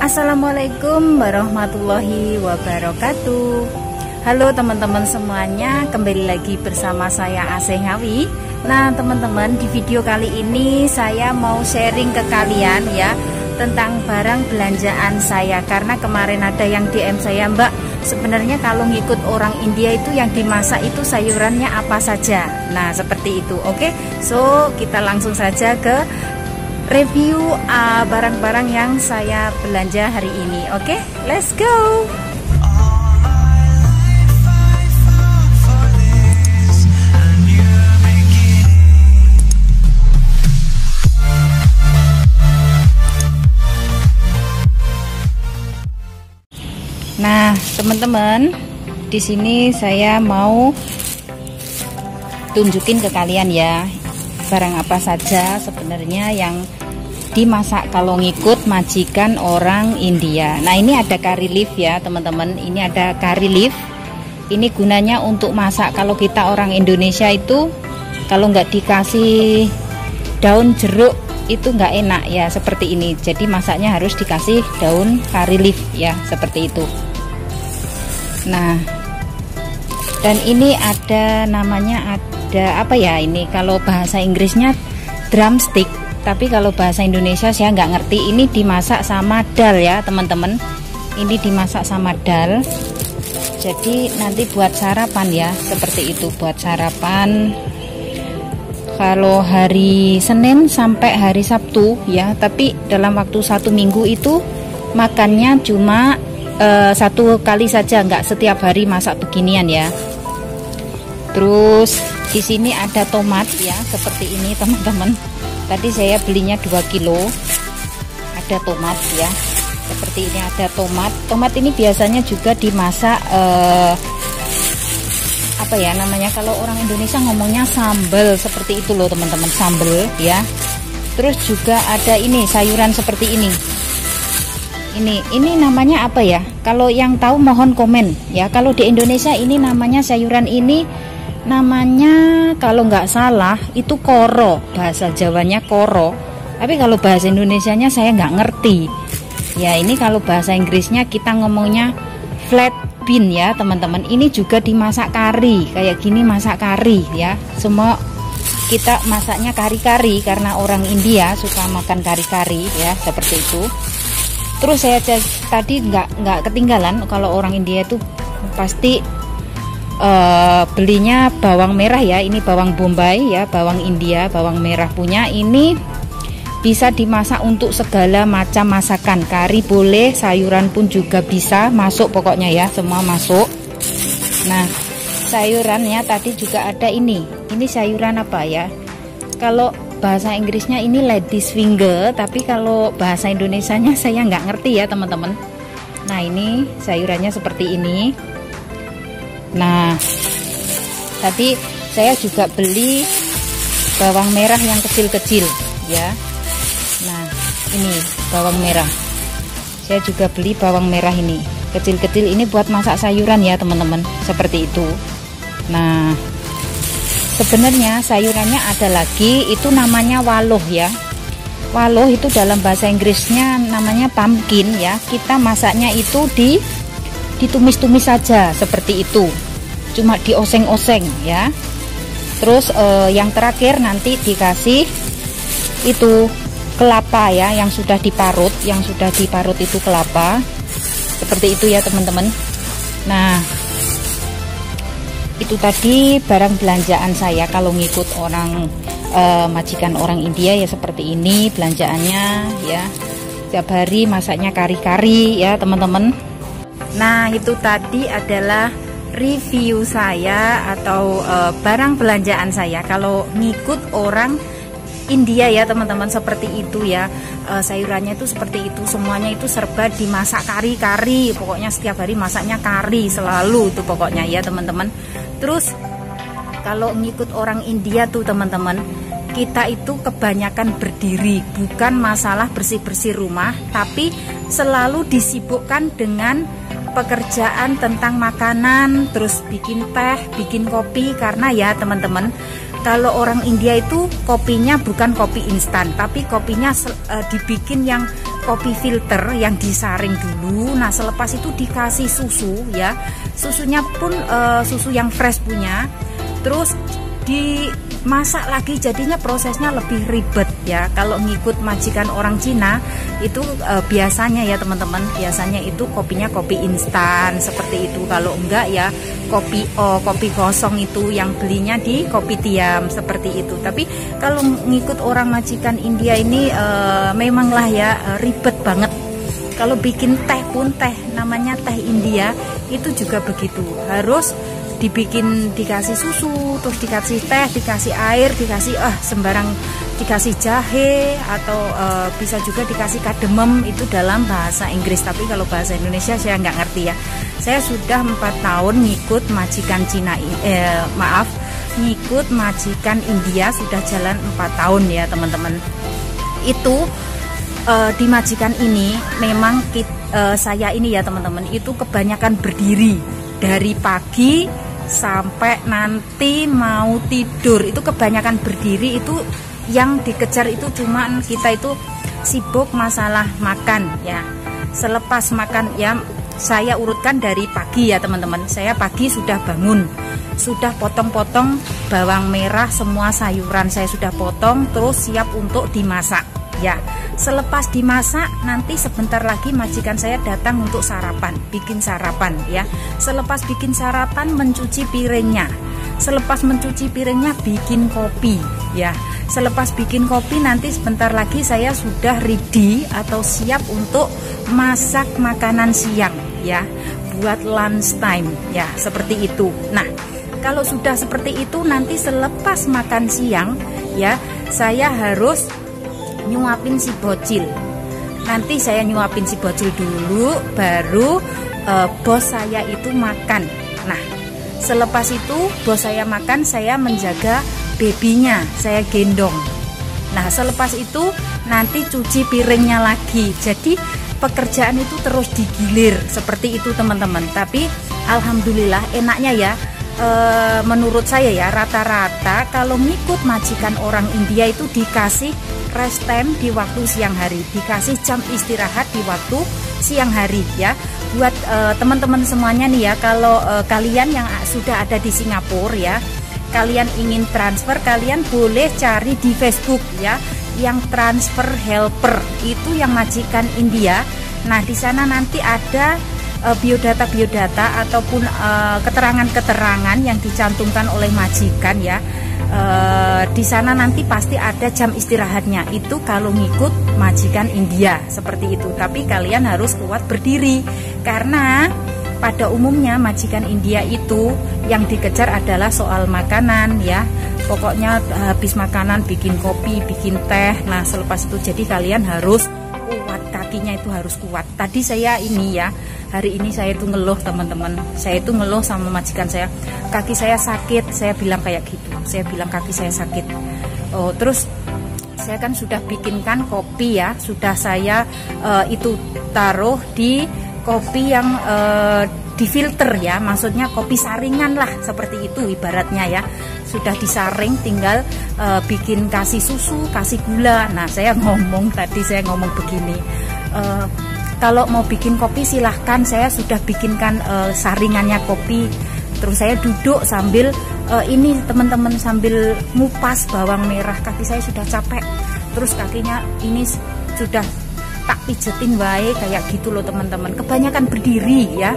Assalamualaikum warahmatullahi wabarakatuh. Halo teman-teman semuanya, kembali lagi bersama saya Asih Ngawi. Nah teman-teman, di video kali ini saya mau sharing ke kalian ya tentang barang belanjaan saya. Karena kemarin ada yang DM saya, Mbak, sebenarnya kalau ngikut orang India itu yang dimasak itu sayurannya apa saja. Nah seperti itu. Oke, so kita langsung saja ke review barang-barang yang saya belanja hari ini. Oke, let's go. Nah, teman-teman, di sini saya mau tunjukin ke kalian ya, barang apa saja sebenarnya yang dimasak kalau ngikut majikan orang India. Nah ini ada curry leaf ya teman-teman, ini ada curry leaf. Ini gunanya untuk masak. Kalau kita orang Indonesia itu kalau nggak dikasih daun jeruk itu nggak enak ya, seperti ini. Jadi masaknya harus dikasih daun curry leaf ya, seperti itu. Nah, dan ini ada namanya, ada apa ya ini, kalau bahasa Inggrisnya drumstick, tapi kalau bahasa Indonesia saya nggak ngerti. Ini dimasak sama dal ya teman-teman, ini dimasak sama dal, jadi nanti buat sarapan ya, seperti itu, buat sarapan kalau hari Senin sampai hari Sabtu ya. Tapi dalam waktu 1 minggu itu makannya cuma 1 kali saja, nggak setiap hari masak beginian ya. Terus di sini ada tomat ya, seperti ini teman-teman. Tadi saya belinya 2 kilo. Ada tomat ya, seperti ini ada tomat. Tomat ini biasanya juga dimasak apa ya namanya, kalau orang Indonesia ngomongnya sambal, seperti itu loh teman-teman, sambal ya. Terus juga ada ini sayuran seperti ini. Ini namanya apa ya? Kalau yang tahu mohon komen ya. Kalau di Indonesia ini namanya sayuran ini namanya kalau nggak salah itu koro, bahasa Jawanya koro. Tapi kalau bahasa Indonesianya saya nggak ngerti. Ya ini kalau bahasa Inggrisnya kita ngomongnya flat bean ya teman-teman. Ini juga dimasak kari, kayak gini masak kari ya. Semua kita masaknya kari-kari karena orang India suka makan kari-kari ya, seperti itu. Terus saya tadi nggak ketinggalan, kalau orang India itu pasti belinya bawang merah ya. Ini bawang bombay ya, bawang India, bawang merah punya. Ini bisa dimasak untuk segala macam masakan, kari boleh, sayuran pun juga bisa masuk, pokoknya ya semua masuk. Nah sayurannya tadi juga ada ini sayuran apa ya, kalau bahasa Inggrisnya ini ladies finger, tapi kalau bahasa Indonesianya saya nggak ngerti ya teman-teman. Nah ini sayurannya seperti ini. Nah tadi saya juga beli bawang merah yang kecil-kecil ya. Nah ini bawang merah, saya juga beli bawang merah ini kecil-kecil, ini buat masak sayuran ya teman-teman, seperti itu. Nah sebenarnya sayurannya ada lagi, itu namanya waloh ya. Waloh itu dalam bahasa Inggrisnya namanya pumpkin ya. Kita masaknya itu ditumis-tumis saja, seperti itu, cuma dioseng-oseng ya. Terus yang terakhir nanti dikasih itu kelapa ya, yang sudah diparut, itu kelapa, seperti itu ya teman-teman. Nah itu tadi barang belanjaan saya kalau ngikut orang majikan orang India ya, seperti ini belanjaannya ya. Setiap hari masaknya kari-kari ya teman-teman. Nah itu tadi adalah review saya atau barang belanjaan saya kalau ngikut orang India ya teman-teman, seperti itu ya. Sayurannya itu seperti itu, semuanya itu serba dimasak kari-kari, pokoknya setiap hari masaknya kari selalu itu pokoknya ya teman-teman. Terus kalau ngikut orang India tuh teman-teman, kita itu kebanyakan berdiri, bukan masalah bersih-bersih rumah, tapi selalu disibukkan dengan pekerjaan tentang makanan, terus bikin teh, bikin kopi. Karena ya teman-teman, kalau orang India itu kopinya bukan kopi instan, tapi kopinya dibikin yang kopi filter yang disaring dulu. Nah selepas itu dikasih susu ya, susunya pun susu yang fresh punya, terus dimasak lagi, jadinya prosesnya lebih ribet ya. Kalau ngikut majikan orang Cina itu biasanya ya teman-teman, biasanya itu kopinya kopi instan seperti itu. Kalau enggak ya kopi kosong itu yang belinya di kopi tiam seperti itu. Tapi kalau ngikut orang majikan India ini memanglah ya ribet banget. Kalau bikin teh pun, teh namanya teh India itu juga begitu, harus dibikin, dikasih susu, terus dikasih teh, dikasih air, dikasih sembarang, dikasih jahe, atau bisa juga dikasih kademem, itu dalam bahasa Inggris. Tapi kalau bahasa Indonesia saya nggak ngerti ya. Saya sudah 4 tahun ngikut majikan Cina, ngikut majikan India sudah jalan 4 tahun ya teman-teman. Itu di majikan ini memang saya ini ya teman-teman, itu kebanyakan berdiri dari pagi sampai nanti mau tidur, itu kebanyakan berdiri. Itu yang dikejar itu cuman kita itu sibuk masalah makan ya. Selepas makan ya, saya urutkan dari pagi ya teman-teman. Saya pagi sudah bangun, sudah potong-potong bawang merah, semua sayuran saya sudah potong, terus siap untuk dimasak ya. Selepas dimasak nanti sebentar lagi majikan saya datang untuk sarapan, bikin sarapan ya. Selepas bikin sarapan mencuci piringnya, selepas mencuci piringnya bikin kopi ya. Selepas bikin kopi nanti sebentar lagi saya sudah ready atau siap untuk masak makanan siang ya, buat lunch time ya, seperti itu. Nah kalau sudah seperti itu nanti selepas makan siang ya, saya harus nyuapin si bocil. Nanti saya nyuapin si bocil dulu, baru bos saya itu makan. Nah selepas itu bos saya makan, saya menjaga babynya, saya gendong. Nah selepas itu nanti cuci piringnya lagi. Jadi pekerjaan itu terus digilir seperti itu teman-teman. Tapi alhamdulillah enaknya ya, menurut saya ya, rata-rata kalau ngikut majikan orang India itu dikasih rest time di waktu siang hari, dikasih jam istirahat di waktu siang hari ya. Buat teman-teman semuanya nih ya, kalau kalian yang sudah ada di Singapura ya, kalian ingin transfer, kalian boleh cari di Facebook ya, yang transfer helper itu yang majikan India. Nah di sana nanti ada biodata ataupun keterangan-keterangan yang dicantumkan oleh majikan ya. Di sana nanti pasti ada jam istirahatnya, itu kalau ngikut majikan India seperti itu. Tapi kalian harus kuat berdiri, karena pada umumnya majikan India itu yang dikejar adalah soal makanan ya. Pokoknya habis makanan bikin kopi, bikin teh. Nah selepas itu jadi kalian harus kuat, kakinya itu harus kuat. Tadi saya ini ya, hari ini saya itu ngeluh teman-teman, saya itu ngeluh sama majikan saya, kaki saya sakit. Saya bilang kayak gitu, saya bilang kaki saya sakit. Oh terus saya kan sudah bikinkan kopi ya, sudah saya itu taruh di kopi yang di filter ya, maksudnya kopi saringan lah seperti itu ibaratnya ya. Sudah disaring, tinggal bikin, kasih susu, kasih gula. Nah saya ngomong begini, kalau mau bikin kopi silahkan, saya sudah bikinkan saringannya kopi. Terus saya duduk sambil ini teman-teman, sambil ngupas bawang merah. Kaki saya sudah capek, terus kakinya ini sudah tak pijetin wae kayak gitu loh teman-teman. Kebanyakan berdiri ya.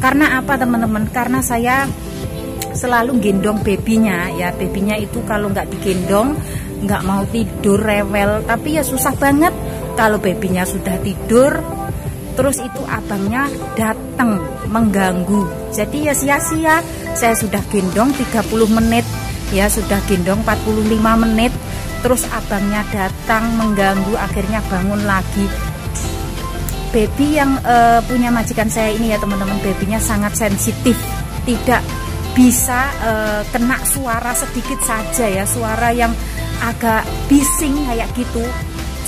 Karena apa teman-teman? Karena saya selalu gendong babynya ya. Babynya itu kalau nggak digendong nggak mau tidur, rewel. Tapi ya susah banget kalau babynya sudah tidur, terus itu abangnya datang mengganggu. Jadi ya sia-sia. Saya sudah gendong 30 menit ya, sudah gendong 45 menit, terus abangnya datang mengganggu, akhirnya bangun lagi. Baby yang punya majikan saya ini ya teman-teman, babynya sangat sensitif, tidak bisa kena suara sedikit saja ya, suara yang agak bising kayak gitu,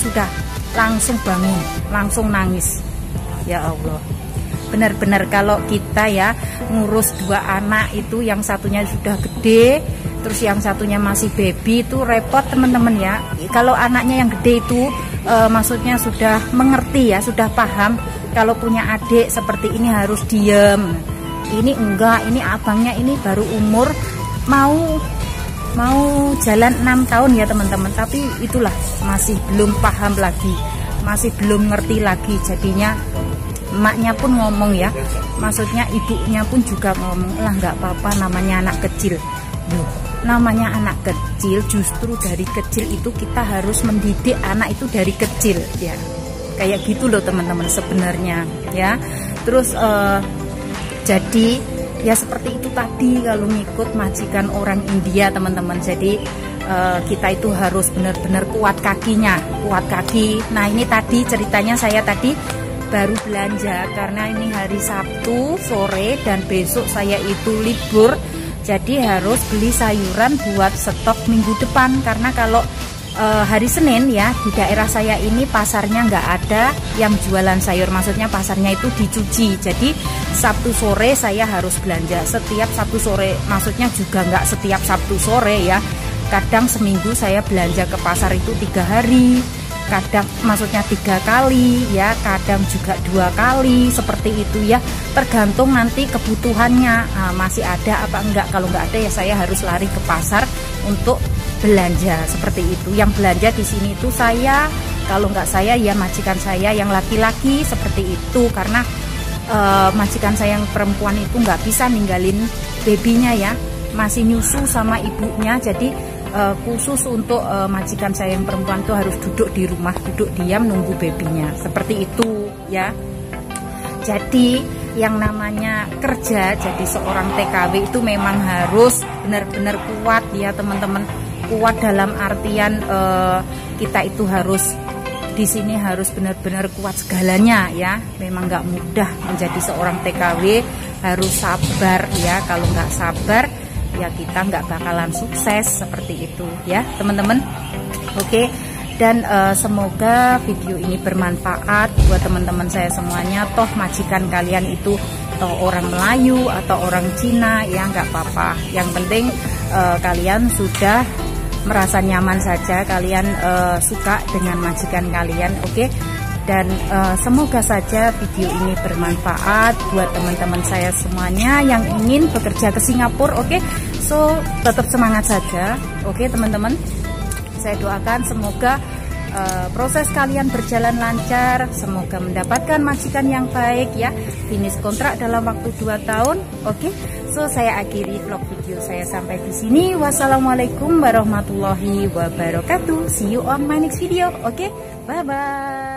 sudah langsung bangun, langsung nangis. Ya Allah, benar-benar kalau kita ya ngurus 2 anak itu, yang satunya sudah gede, terus yang satunya masih baby, itu repot teman-teman ya. Kalau anaknya yang gede itu maksudnya sudah mengerti ya, sudah paham kalau punya adik seperti ini harus diem. Ini enggak, ini abangnya ini baru umur mau jalan 6 tahun ya teman-teman, tapi itulah masih belum paham lagi, masih belum ngerti lagi. Jadinya emaknya pun ngomong ya, maksudnya ibunya pun juga ngomong, lah nggak apa-apa, namanya anak kecil. Loh, namanya anak kecil, justru dari kecil itu kita harus mendidik anak itu dari kecil ya, kayak gitu loh teman-teman sebenarnya ya. Terus jadi ya seperti itu tadi, kalau ngikut majikan orang India teman-teman, jadi kita itu harus benar-benar kuat kakinya, kuat kaki. Nah ini tadi ceritanya, saya tadi baru belanja karena ini hari Sabtu sore dan besok saya itu libur, jadi harus beli sayuran buat stok minggu depan. Karena kalau hari Senin ya di daerah saya ini pasarnya nggak ada yang jualan sayur, maksudnya pasarnya itu dicuci. Jadi Sabtu sore saya harus belanja setiap Sabtu sore, maksudnya juga nggak setiap Sabtu sore ya, kadang seminggu saya belanja ke pasar itu 3 hari, kadang maksudnya 3 kali ya, kadang juga 2 kali seperti itu ya, tergantung nanti kebutuhannya masih ada apa enggak. Kalau nggak ada ya saya harus lari ke pasar untuk belanja seperti itu. Yang belanja di sini itu saya, kalau nggak saya ya majikan saya yang laki-laki seperti itu, karena majikan saya yang perempuan itu nggak bisa ninggalin babynya ya, masih nyusu sama ibunya. Jadi khusus untuk majikan saya yang perempuan itu harus duduk di rumah, duduk diam nunggu babynya seperti itu ya. Jadi yang namanya kerja jadi seorang TKW itu memang harus benar-benar kuat ya teman-teman. Kuat dalam artian kita itu harus di sini harus benar-benar kuat segalanya ya. Memang nggak mudah menjadi seorang TKW, harus sabar ya. Kalau nggak sabar ya kita nggak bakalan sukses seperti itu ya teman-teman. Oke, dan semoga video ini bermanfaat buat teman-teman saya semuanya. Toh majikan kalian itu toh orang Melayu atau orang Cina ya nggak apa-apa, yang penting kalian sudah merasa nyaman saja, kalian suka dengan majikan kalian. Oke. Dan semoga saja video ini bermanfaat buat teman-teman saya semuanya yang ingin bekerja ke Singapura. Oke, so tetap semangat saja. Oke teman-teman, saya doakan semoga proses kalian berjalan lancar, semoga mendapatkan majikan yang baik ya, finish kontrak dalam waktu 2 tahun. Oke, so saya akhiri vlog video saya sampai di sini. Wassalamualaikum warahmatullahi wabarakatuh. See you on my next video. Oke, bye bye.